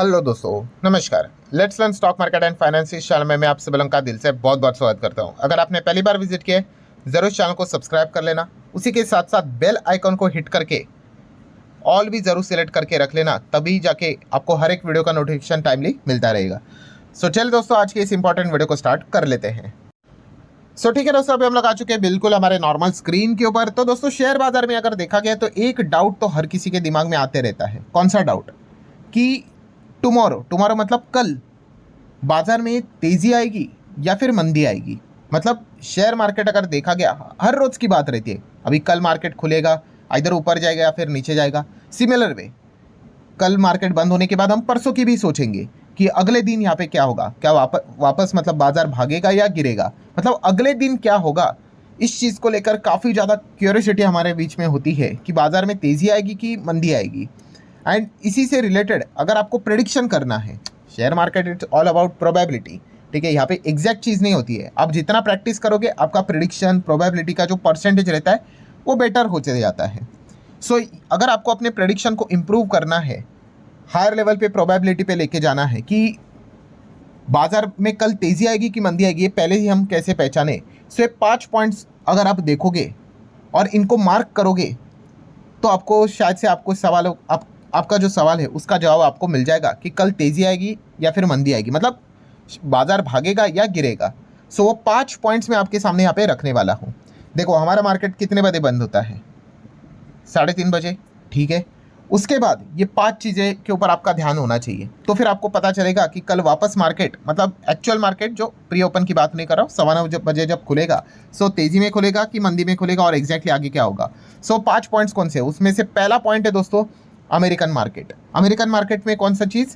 Hello दोस्तों, नमस्कार। Let's learn stock market and finance इस चैनल में मैं आप सभी का दिल से बहुत बहुत स्वागत करता हूं। अगर आपने पहली बार विजिट किया ज़रूर चैनल को सब्सक्राइब कर लेना, उसी के साथ साथ बेल आइकन को हिट करके ऑल भी ज़रूर सेलेक्ट करके रख लेना, तभी जाके आपको हर एक वीडियो का नोटिफिकेशन टाइमली मिलता रहेगा। सो चलिए दोस्तों, आज के इस इंपॉर्टेंट वीडियो को स्टार्ट कर लेते हैं। ठीक है दोस्तों, अभी हम लोग आ चुके हैं बिल्कुल हमारे नॉर्मल स्क्रीन के ऊपर। तो दोस्तों, शेयर बाजार में अगर देखा गया तो एक डाउट तो हर किसी के दिमाग में आते रहता है। कौन सा डाउट? कि टुमारो मतलब कल बाजार में तेजी आएगी या फिर मंदी आएगी। मतलब शेयर मार्केट अगर देखा गया हर रोज की बात रहती है। अभी कल मार्केट खुलेगा, इधर ऊपर जाएगा या फिर नीचे जाएगा। सिमिलर वे कल मार्केट बंद होने के बाद हम परसों की भी सोचेंगे कि अगले दिन यहाँ पे क्या होगा, क्या वापस मतलब बाजार भागेगा या गिरेगा, मतलब अगले दिन क्या होगा। इस चीज़ को लेकर काफ़ी ज़्यादा क्यूरियोसिटी हमारे बीच में होती है कि बाजार में तेज़ी आएगी कि मंदी आएगी। एंड इसी से रिलेटेड अगर आपको प्रेडिक्शन करना है, share market it's all about probability. ठीक है, यहाँ पे एग्जैक्ट चीज़ नहीं होती है। आप जितना प्रैक्टिस करोगे आपका प्रेडिक्शन प्रोबेबिलिटी का जो परसेंटेज रहता है वो बेटर होते जाता है। सो अगर आपको अपने प्रेडिक्शन को इम्प्रूव करना है, हायर लेवल पे प्रोबेबिलिटी पे लेके जाना है कि बाजार में कल तेज़ी आएगी कि मंदी आएगी, ये पहले ही हम कैसे पहचाने। सो ये 5 पॉइंट्स अगर आप देखोगे और इनको मार्क करोगे तो आपको शायद से आपका जो सवाल है उसका जवाब आपको मिल जाएगा कि कल तेज़ी आएगी या फिर मंदी आएगी, मतलब बाजार भागेगा या गिरेगा। सो वो 5 पॉइंट्स मैं आपके सामने यहाँ पे रखने वाला हूँ। देखो, हमारा मार्केट कितने बजे बंद होता है? 3:30 बजे। ठीक है, उसके बाद ये 5 चीज़ें के ऊपर आपका ध्यान होना चाहिए। तो फिर आपको पता चलेगा कि कल वापस मार्केट, मतलब एक्चुअल मार्केट जो प्री ओपन की बात नहीं कर रहा हूँ, 9:15 बजे जब खुलेगा, सो तेज़ी में खुलेगा कि मंदी में खुलेगा और एग्जैक्टली आगे क्या होगा। सो 5 पॉइंट्स कौन से? उसमें से पहला पॉइंट है दोस्तों अमेरिकन मार्केट। अमेरिकन मार्केट में कौन सा चीज़?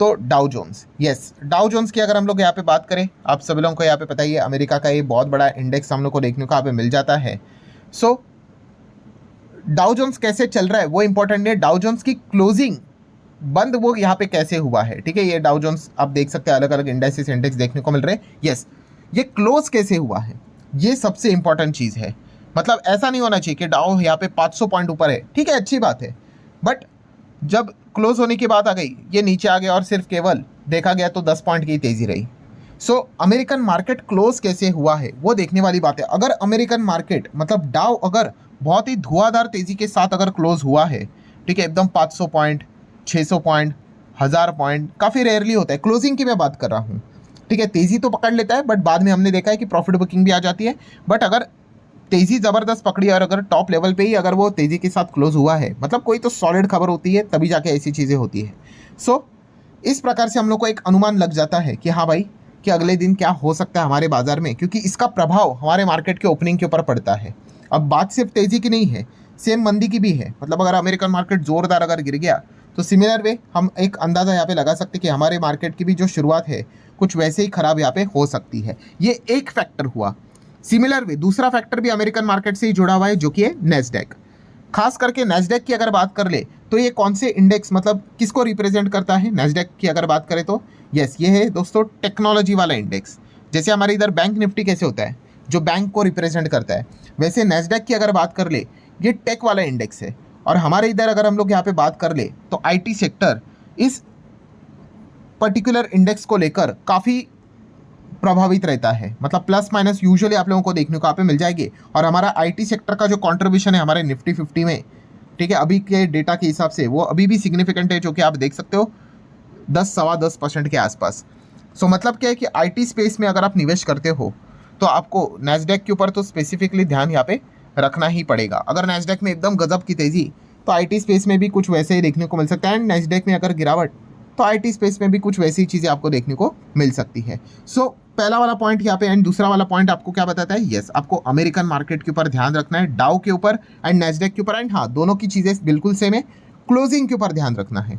तो Dow Jones. Yes, Dow Jones की अगर हम लोग यहाँ पे बात करें, आप सभी लोगों को यहाँ पे पता ही है, अमेरिका का ये बहुत बड़ा इंडेक्स हम लोग को देखने को यहाँ पे मिल जाता है। सो डाउ जोन्स कैसे चल रहा है वो इंपॉर्टेंट है। डाउ जोन्स की क्लोजिंग बंद वो यहाँ पे कैसे हुआ है। ठीक है, ये डाउ जोन्स आप देख सकते हैं, अलग अलग इंडेक्सेस इंडेक्स देखने को मिल रहे हैं। यस, ये क्लोज कैसे हुआ है ये सबसे इंपॉर्टेंट चीज़ है। मतलब ऐसा नहीं होना चाहिए कि डाउ यहाँ पे 500 पॉइंट ऊपर है, ठीक है, अच्छी बात है, बट जब क्लोज होने की बात आ गई ये नीचे आ गया और सिर्फ केवल देखा गया तो 10 पॉइंट की तेज़ी रही। सो अमेरिकन मार्केट क्लोज कैसे हुआ है वो देखने वाली बात है। अगर अमेरिकन मार्केट मतलब डाउ अगर बहुत ही धुआंधार तेज़ी के साथ अगर क्लोज हुआ है, ठीक है, एकदम 500 पॉइंट, 600 पॉइंट, 1000 पॉइंट, काफ़ी रेयरली होता है, क्लोजिंग की मैं बात कर रहा हूँ। ठीक है, तेज़ी तो पकड़ लेता है बट बाद में हमने देखा है कि प्रॉफिट बुकिंग भी आ जाती है। बट अगर तेज़ी ज़बरदस्त पकड़ी और अगर टॉप लेवल पे ही अगर वो तेज़ी के साथ क्लोज हुआ है, मतलब कोई तो सॉलिड खबर होती है, तभी जाके ऐसी चीज़ें होती है। सो इस प्रकार से हम लोग को एक अनुमान लग जाता है कि हाँ भाई, कि अगले दिन क्या हो सकता है हमारे बाजार में, क्योंकि इसका प्रभाव हमारे मार्केट के ओपनिंग के ऊपर पड़ता है। अब बात सिर्फ तेज़ी की नहीं है, सेम मंदी की भी है। मतलब अगर अमेरिकन मार्केट ज़ोरदार अगर गिर गया तो सिमिलर वे हम एक अंदाज़ा यहाँ पे लगा सकते हैं कि हमारे मार्केट की भी जो शुरुआत है कुछ वैसे ही ख़राब यहाँ पे हो सकती है। ये एक फैक्टर हुआ। सिमिलर वे दूसरा फैक्टर भी अमेरिकन मार्केट से ही जुड़ा हुआ है, जो कि है नैस्डैक। खास करके नैस्डैक की अगर बात कर ले तो ये कौन से इंडेक्स, मतलब किसको रिप्रेजेंट करता है? नैस्डैक की अगर बात करें तो यस, ये है दोस्तों टेक्नोलॉजी वाला इंडेक्स। जैसे हमारे इधर बैंक निफ्टी कैसे होता है, जो बैंक को रिप्रेजेंट करता है, वैसे नैस्डैक की अगर बात कर ले ये टेक वाला इंडेक्स है। और हमारे इधर अगर हम लोग यहाँ पे बात कर ले तो आईटी सेक्टर इस पर्टिकुलर इंडेक्स को लेकर काफ़ी प्रभावित रहता है। मतलब प्लस माइनस यूजुअली आप लोगों को देखने को यहाँ पे मिल जाएगी। और हमारा आईटी सेक्टर का जो कंट्रीब्यूशन है हमारे निफ्टी 50 में, ठीक है, अभी के डेटा के हिसाब से वो अभी भी सिग्निफिकेंट है, जो कि आप देख सकते हो 10-10.25% के आसपास। सो मतलब क्या है कि आईटी स्पेस में अगर आप निवेश करते हो तो आपको नैस्डैक के ऊपर तो स्पेसिफिकली ध्यान यहाँ पे रखना ही पड़ेगा। अगर नैस्डैक में एकदम गजब की तेज़ी तो आईटी स्पेस में भी कुछ वैसे ही देखने को मिल सकता है। एंड नैस्डैक में अगर गिरावट तो आईटी स्पेस में भी कुछ वैसी चीज़ें आपको देखने को मिल सकती है। सो पहला वाला पॉइंट यहाँ पे। एंड दूसरा वाला पॉइंट आपको क्या बताता है? यस, आपको अमेरिकन मार्केट के ऊपर ध्यान रखना है, डाउ के ऊपर एंड नैस्डैक के ऊपर। एंड हाँ, दोनों की चीज़ें बिल्कुल सेम है, क्लोजिंग के ऊपर ध्यान रखना है।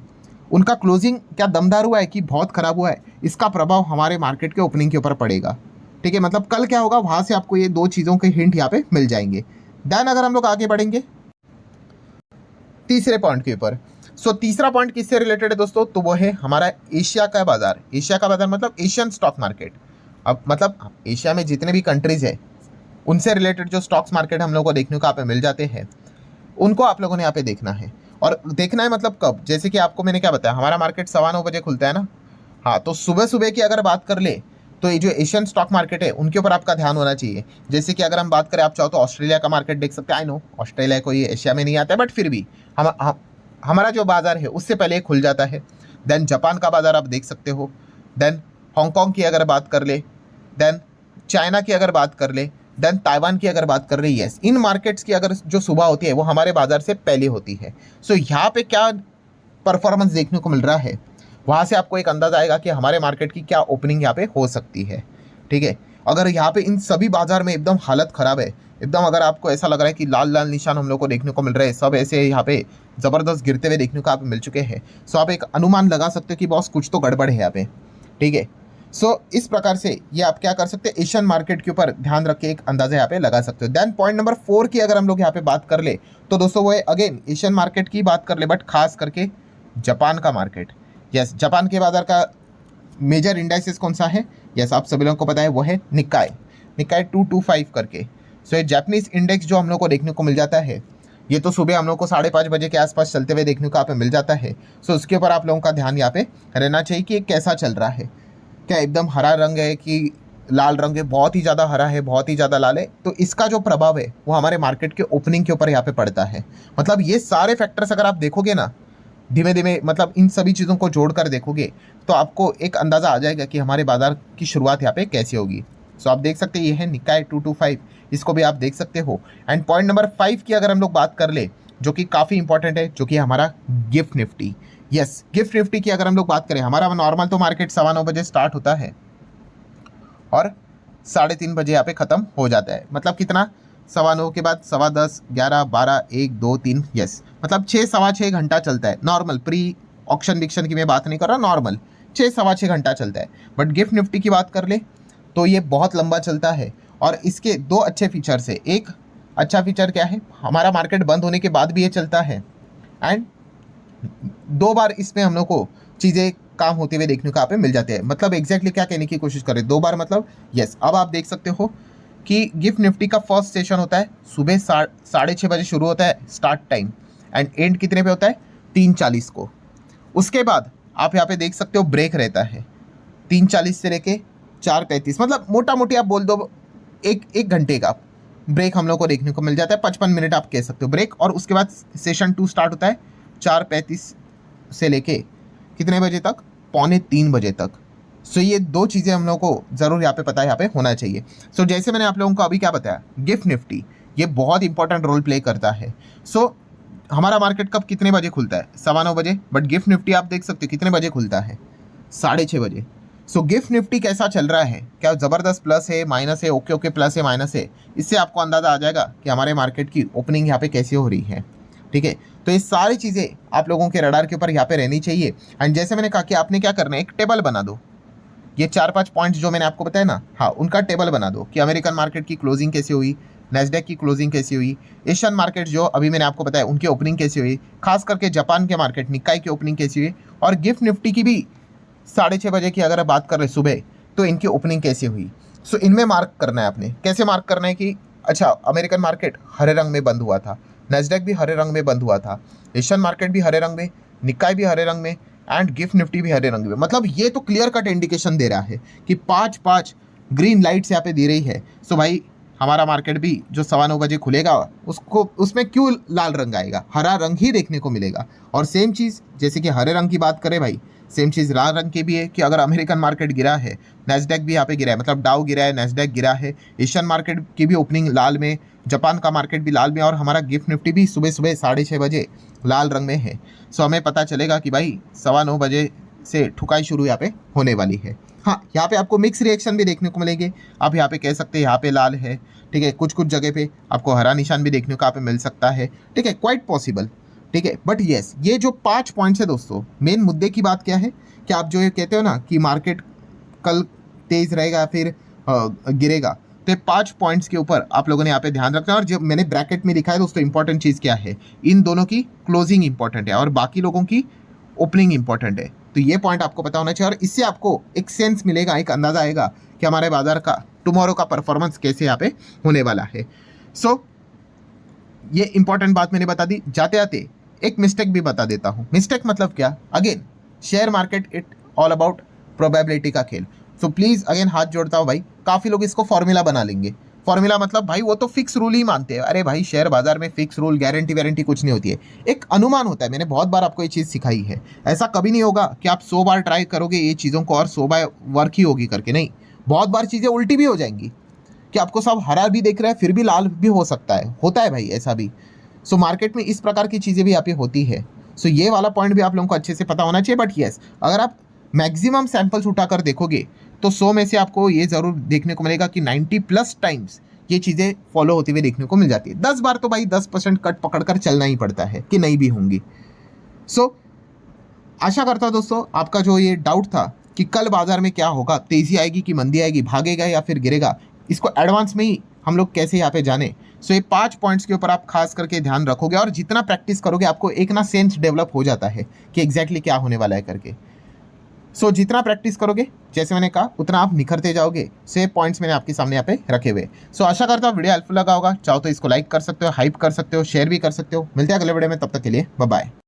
उनका क्लोजिंग क्या दमदार हुआ है कि बहुत खराब हुआ है, इसका प्रभाव हमारे मार्केट के ओपनिंग के ऊपर पड़ेगा। ठीक है, मतलब कल क्या होगा वहाँ से आपको ये दो चीज़ों के हिंट यहाँ पे मिल जाएंगे। देन अगर हम लोग आगे बढ़ेंगे तीसरे पॉइंट के ऊपर। सो तीसरा पॉइंट किससे रिलेटेड है दोस्तों? तो वो है हमारा एशिया का बाजार। एशिया का बाजार मतलब एशियन स्टॉक मार्केट। अब मतलब एशिया में जितने भी कंट्रीज है उनसे रिलेटेड जो स्टॉक्स मार्केट हम लोग को देखने को यहाँ पे मिल जाते हैं, उनको आप लोगों ने यहाँ पे देखना है। और देखना है मतलब कब, जैसे कि आपको मैंने क्या बताया, हमारा मार्केट 9:15 बजे खुलता है ना। हाँ, तो सुबह सुबह की अगर बात कर ले तो ये जो एशियन स्टॉक मार्केट है उनके ऊपर आपका ध्यान होना चाहिए। जैसे कि अगर हम बात करें, आप चाहो तो ऑस्ट्रेलिया का मार्केट देख सकते हैं। आई नो ऑस्ट्रेलिया कोई एशिया में नहीं आता है, बट फिर भी हमारा जो बाजार है उससे पहले खुल जाता है। देन जापान का बाजार आप देख सकते हो। देन हांगकांग की अगर बात कर ले, देन चाइना की अगर बात कर ले, देन ताइवान की अगर बात कर रही है, इन मार्केट्स की अगर जो सुबह होती है वो हमारे बाजार से पहले होती है। सो यहाँ पे क्या परफॉर्मेंस देखने को मिल रहा है, वहाँ से आपको एक अंदाजा आएगा कि हमारे मार्केट की क्या ओपनिंग यहाँ पे हो सकती है। ठीक है, अगर यहाँ पे इन सभी बाजार में एकदम हालत ख़राब है, एकदम अगर आपको ऐसा लग रहा है कि लाल लाल निशान हम लोग को देखने को मिल रहे हैं, सब ऐसे यहाँ पे ज़बरदस्त गिरते हुए देखने को आप मिल चुके हैं, सो आप एक अनुमान लगा सकते हो कि बॉस कुछ तो गड़बड़ है यहाँ पे। ठीक है, सो इस प्रकार से ये आप क्या कर सकते हैं, एशियन मार्केट के ऊपर ध्यान रख के एक अंदाजा यहाँ पे लगा सकते हो। देन पॉइंट नंबर 4 की अगर हम लोग यहाँ पे बात कर ले तो दोस्तों वो है अगेन एशियन मार्केट की बात कर ले, बट खास करके जापान का मार्केट। यस, जापान के बाजार का मेजर इंडाइसिस कौन सा है? यस, आप सभी लोगों को पता है वो है निकाय 225 करके। सो ये जापानीज इंडेक्स जो हम लोग को देखने को मिल जाता है, ये तो सुबह हम लोग को 5:30 बजे के आसपास चलते हुए देखने को यहाँ पे मिल जाता है। सो उसके ऊपर आप लोगों का ध्यान यहाँ पे रहना चाहिए कि कैसा चल रहा है, क्या एकदम हरा रंग है कि लाल रंग है, बहुत ही ज़्यादा हरा है, बहुत ही ज़्यादा लाल है, तो इसका जो प्रभाव है वो हमारे मार्केट के ओपनिंग के ऊपर यहाँ पे पड़ता है। मतलब ये सारे फैक्टर्स अगर आप देखोगे ना धीमे धीमे, मतलब इन सभी चीज़ों को जोड़कर देखोगे तो आपको एक अंदाज़ा आ जाएगा कि हमारे बाजार की शुरुआत यहाँ पे कैसी होगी। सो आप देख सकते हैं ये है निकाय 225, इसको भी आप देख सकते हो। एंड पॉइंट नंबर 5 की अगर हम लोग बात कर ले, जो कि काफ़ी इंपॉर्टेंट है, जो कि हमारा gift Nifty. Yes, gift Nifty की अगर हम लोग बात करें, हमारा नॉर्मल तो मार्केट 9:15 बजे स्टार्ट होता है और 3:30 बजे यहाँ पे ख़त्म हो जाता है। मतलब कितना, 9:15 के बाद 10:15, 11, 12, 1, 2, 3, यस, मतलब 6-6.25 घंटा चलता है नॉर्मल। प्री ऑक्शन डिक्शन की मैं बात नहीं कर रहा, नॉर्मल 6-6.25 घंटा चलता है। बट गिफ्ट निफ्टी की बात कर ले तो ये बहुत लंबा चलता है और इसके 2 अच्छे फीचर्स है। एक अच्छा फीचर क्या है, हमारा मार्केट बंद होने के बाद भी ये चलता है, एंड 2 बार इसमें हम लोग को चीज़ें काम होते हुए देखने को यहाँ पे मिल जाते हैं। मतलब एग्जैक्टली क्या कहने की कोशिश करें, 2 बार मतलब यस। अब आप देख सकते हो कि गिफ्ट निफ्टी का फर्स्ट सेशन होता है सुबह 6:30 बजे शुरू होता है स्टार्ट टाइम, एंड एंड कितने पे होता है, 3:40 को। उसके बाद आप यहाँ पे देख सकते हो ब्रेक रहता है 3:40 से लेके 4:35, मतलब मोटा मोटी आप बोल दो एक घंटे का ब्रेक हम लोग को देखने को मिल जाता है। 55 मिनट आप कह सकते हो ब्रेक। और उसके बाद सेशन 2 स्टार्ट होता है 4:35 से लेके कितने बजे तक, 2:45 बजे तक। सो ये 2 चीज़ें हम लोग को ज़रूर यहाँ पे पता है, यहाँ पे होना चाहिए। सो जैसे मैंने आप लोगों को अभी क्या बताया, गिफ्ट निफ्टी ये बहुत इंपॉर्टेंट रोल प्ले करता है। सो हमारा मार्केट कब कितने बजे खुलता है, 9:15 बजे, बट गिफ्ट निफ्टी आप देख सकते हो कितने बजे खुलता है, 6:30 बजे। सो गिफ्ट निफ्टी कैसा चल रहा है, क्या ज़बरदस्त प्लस है, माइनस है, ओके ओके, प्लस है, माइनस है, इससे आपको अंदाज़ा आ जाएगा कि हमारे मार्केट की ओपनिंग यहाँ पे कैसी हो रही है। ठीक है, तो ये सारी चीज़ें आप लोगों के रडार के ऊपर यहाँ पे रहनी चाहिए। एंड जैसे मैंने कहा कि आपने क्या करना है, एक टेबल बना दो, ये 4-5 पॉइंट्स जो मैंने आपको बताया ना, हाँ उनका टेबल बना दो कि अमेरिकन मार्केट की क्लोजिंग कैसी हुई, नैस्डैक की क्लोजिंग कैसी हुई, एशियन मार्केट जो अभी मैंने आपको बताया उनकी ओपनिंग कैसी हुई, खास करके जापान के मार्केट निकाय की ओपनिंग कैसी हुई, और गिफ्ट निफ्टी की भी 6:30 बजे की अगर बात कर रहे सुबह तो इनकी ओपनिंग कैसी हुई। सो इनमें मार्क करना है आपने। कैसे मार्क करना है कि अच्छा अमेरिकन मार्केट हरे रंग में बंद हुआ था, नैस्डैक भी हरे रंग में बंद हुआ था, एशियन मार्केट भी हरे रंग में, निकाय भी हरे रंग में, एंड गिफ्ट निफ्टी भी हरे रंग में। मतलब ये तो क्लियर कट इंडिकेशन दे रहा है कि 5-5 ग्रीन लाइट्स यहाँ पे दे रही है। सो भाई हमारा मार्केट भी जो 9:15 बजे खुलेगा उसको उसमें क्यों लाल रंग आएगा, हरा रंग ही देखने को मिलेगा। और सेम चीज़ जैसे कि हरे रंग की बात करें भाई, सेम चीज़ लाल रंग की भी है कि अगर अमेरिकन मार्केट गिरा है, नैस्डैक भी यहाँ पे गिरा है, मतलब डाउ गिरा है, नैस्डैक गिरा है, एशियन मार्केट की भी ओपनिंग लाल में, जापान का मार्केट भी लाल में, और हमारा गिफ्ट निफ्टी भी सुबह सुबह 6:30 बजे लाल रंग में है। सो हमें पता चलेगा कि भाई 9:15 बजे से ठुकाई शुरू यहाँ पे होने वाली है। हाँ, यहाँ पे आपको मिक्स रिएक्शन भी देखने को मिलेंगे। आप यहाँ पे कह सकते हैं यहाँ पे लाल है, ठीक है, कुछ कुछ जगह पे आपको हरा निशान भी देखने को यहाँ पे मिल सकता है, ठीक है, क्वाइट पॉसिबल, ठीक है। बट येस, ये जो 5 पॉइंट्स है दोस्तों, मेन मुद्दे की बात क्या है कि आप जो ये कहते हो ना कि मार्केट कल तेज़ रहेगा फिर गिरेगा, तो ये 5 पॉइंट्स के ऊपर आप लोगों ने यहाँ पे ध्यान रखना है। और जो मैंने ब्रैकेट में लिखा है दोस्तों, इंपॉर्टेंट चीज़ क्या है, इन दोनों की क्लोजिंग इंपॉर्टेंट है और बाकी लोगों की ओपनिंग इंपॉर्टेंट है। तो ये पॉइंट आपको पता होना चाहिए और इससे आपको एक सेंस मिलेगा, एक अंदाज़ा आएगा कि हमारे बाजार का टुमारो का परफॉर्मेंस कैसे यहाँ पे होने वाला है। सो ये इंपॉर्टेंट बात मैंने बता दी। जाते जाते एक मिस्टेक भी बता देता हूँ। मिस्टेक मतलब क्या? Again share market it all about probability का खेल। सो प्लीज़ अगेन हाथ जोड़ता हूँ भाई, काफ़ी लोग इसको फॉर्मूला बना लेंगे। फॉर्मूला मतलब भाई वो तो फिक्स रूल ही मानते हैं। अरे भाई शेयर बाजार में फिक्स रूल, गारंटी वारंटी कुछ नहीं होती है, एक अनुमान होता है। मैंने बहुत बार आपको ये चीज़ सिखाई है। ऐसा कभी नहीं होगा कि आप 100 बार ट्राई करोगे ये चीज़ों को और 100 बार वर्क ही होगी करके, नहीं। बहुत बार चीज़ें उल्टी भी हो जाएंगी कि आपको सब हरा भी देख रहा है फिर भी लाल भी हो सकता है, होता है भाई ऐसा भी। सो मार्केट में इस प्रकार की चीज़ें भी यहाँ पे होती है। सो ये वाला पॉइंट भी आप लोगों को अच्छे से पता होना चाहिए। बट येस, अगर आप मैक्सिमम सैंपल्स उठाकर देखोगे तो 100 में से आपको ये ज़रूर देखने को मिलेगा कि 90+ टाइम्स ये चीज़ें फॉलो होती हुई देखने को मिल जाती है। 10 बार तो भाई 10% कट पकड़कर चलना ही पड़ता है कि नहीं भी होंगी। सो आशा करता हूँ दोस्तों आपका जो ये डाउट था कि कल बाजार में क्या होगा, तेज़ी आएगी कि मंदी आएगी, भागेगा या फिर गिरेगा, इसको एडवांस में ही हम लोग कैसे यहाँ पे जाने। सो ये 5 पॉइंट्स के ऊपर आप खास करके ध्यान रखोगे और जितना प्रैक्टिस करोगे आपको एक ना सेंस डेवलप हो जाता है कि एग्जैक्टली क्या होने वाला है करके। सो जितना प्रैक्टिस करोगे, जैसे मैंने कहा, उतना आप निखरते जाओगे। सो ये पॉइंट्स मैंने आपके सामने यहाँ पे रखे हुए। सो आशा करता हूँ वीडियो हेल्पफुल लगा होगा। चाहो तो इसको लाइक कर सकते हो, हाइप कर सकते हो, शेयर भी कर सकते हो। मिलते हैं अगले वीडियो में, तब तक के लिए बाय बाय।